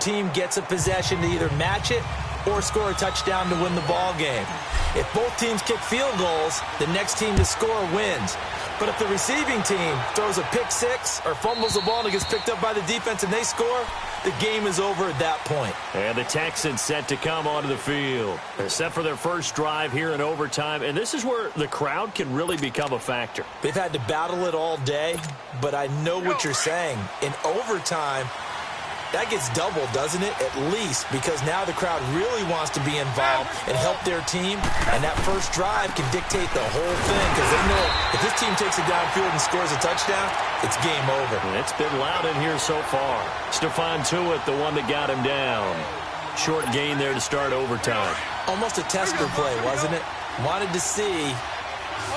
team gets a possession to either match it or score a touchdown to win the ball game. If both teams kick field goals, the next team to score wins. But if the receiving team throws a pick six or fumbles the ball and it gets picked up by the defense and they score, the game is over at that point. And the Texans set to come onto the field. They're set for their first drive here in overtime, and this is where the crowd can really become a factor. They've had to battle it all day, but I know what you're saying. In overtime, that gets doubled, doesn't it? At least, because now the crowd really wants to be involved and help their team, and that first drive can dictate the whole thing because they know if this team takes it downfield and scores a touchdown, it's game over. And it's been loud in here so far. Stephon Tuitt, the one that got him down. Short gain there to start overtime. Almost a tester play, wasn't it? Wanted to see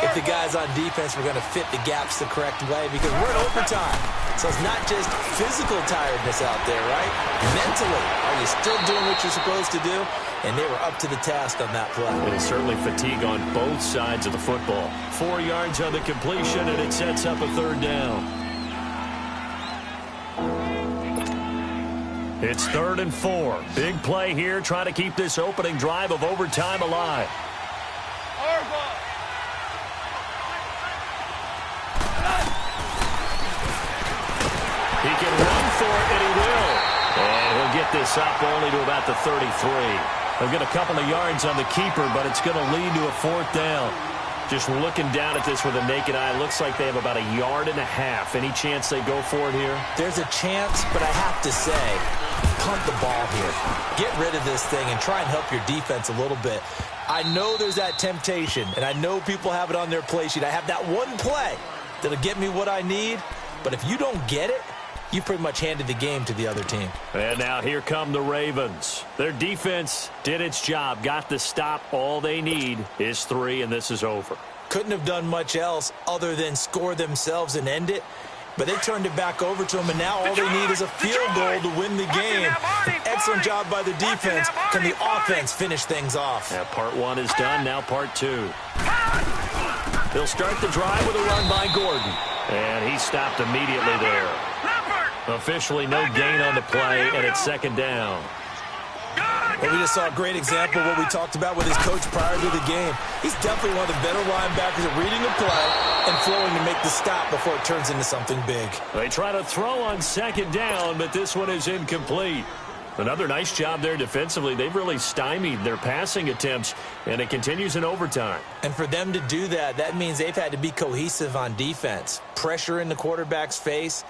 if the guys on defense were going to fit the gaps the correct way because we're in overtime. So it's not just physical tiredness out there, right? Mentally, are you still doing what you're supposed to do? And they were up to the task on that play. And it's certainly fatigue on both sides of the football. 4 yards on the completion, and it sets up a third down. It's 3rd and 4. Big play here, trying to keep this opening drive of overtime alive. He can run for it, and he will. And he'll get this up only to about the 33. He'll get a couple of yards on the keeper, but it's going to lead to a 4th down. Just looking down at this with a naked eye, looks like they have about 1.5 yards. Any chance they go for it here? There's a chance, but I have to say, punt the ball here. Get rid of this thing and try and help your defense a little bit. I know there's that temptation, and I know people have it on their play sheet. I have that one play that'll get me what I need, but if you don't get it, you pretty much handed the game to the other team. And now here come the Ravens. Their defense did its job, got the stop. All they need is 3, and this is over. Couldn't have done much else other than score themselves and end it. But they turned it back over to them, and now all they need is a field goal to win the game. Excellent job by the defense. Can the offense finish things off? Now part 1 is done, now part 2. They'll start the drive with a run by Gordon. And he stopped immediately there. Officially no gain on the play, and it's 2nd down. Well, we just saw a great example of what we talked about with his coach prior to the game. He's definitely one of the better linebackers at reading a play and flowing to make the stop before it turns into something big. They try to throw on 2nd down, but this one is incomplete. Another nice job there defensively. They've really stymied their passing attempts, and it continues in overtime. And for them to do that, that means they've had to be cohesive on defense. Pressure in the quarterback's face,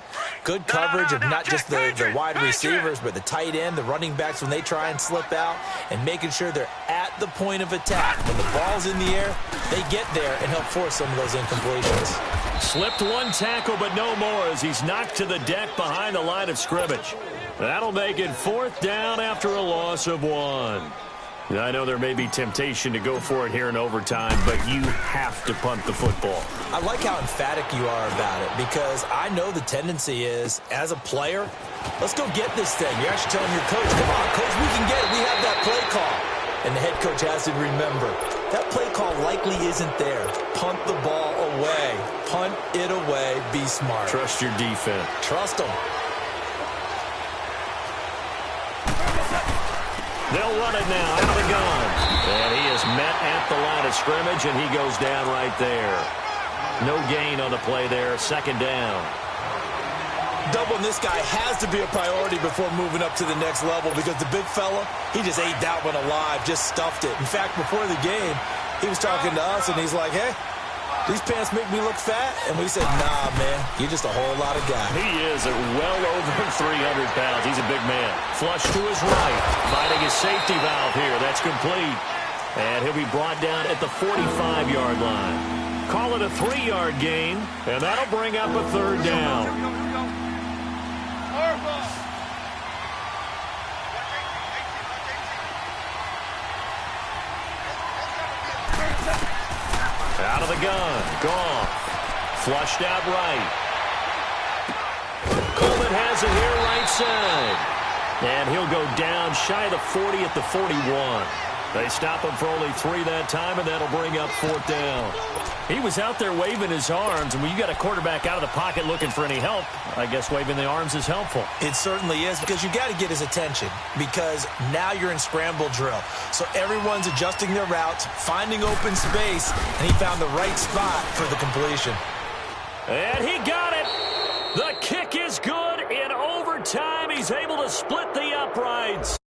good coverage of not just the wide receivers, but the tight end, the running backs when they try and slip out, and making sure they're at the point of attack. When the ball's in the air, they get there and help force some of those incompletions. Slipped one tackle, but no more as he's knocked to the deck behind the line of scrimmage. That'll make it 4th down after a loss of 1. I know there may be temptation to go for it here in overtime, but you have to punt the football. I like how emphatic you are about it because I know the tendency is, as a player, let's go get this thing. You're actually telling your coach, come on, coach, we can get it. We have that play call. And the head coach has to remember, that play call likely isn't there. Punt the ball away. Punt it away. Be smart. Trust your defense. Trust them. They'll run it now out of the gun. And he is met at the line of scrimmage, and he goes down right there. No gain on the play there. 2nd down. Doubling this guy has to be a priority before moving up to the next level because the big fella, he just ate that one alive, just stuffed it. In fact, before the game, he was talking to us, and he's like, hey, these pants make me look fat? And we said, nah, man, you're just a whole lot of guy. He is at well over 300 pounds. He's a big man. Flush to his right. Finding his safety valve here. That's complete. And he'll be brought down at the 45-yard line. Call it a 3-yard gain, and that'll bring up a 3rd down. Out of the gun. Goff. Flushed out right. Coleman has it here right side. And he'll go down shy of the 40 at the 41. They stop him for only 3 that time, and that'll bring up 4th down. He was out there waving his arms, and when you got a quarterback out of the pocket looking for any help, I guess waving the arms is helpful. It certainly is, because you got to get his attention, because now you're in scramble drill. So everyone's adjusting their routes, finding open space, and he found the right spot for the completion. And he got it. The kick is good. In overtime, he's able to split the uprights.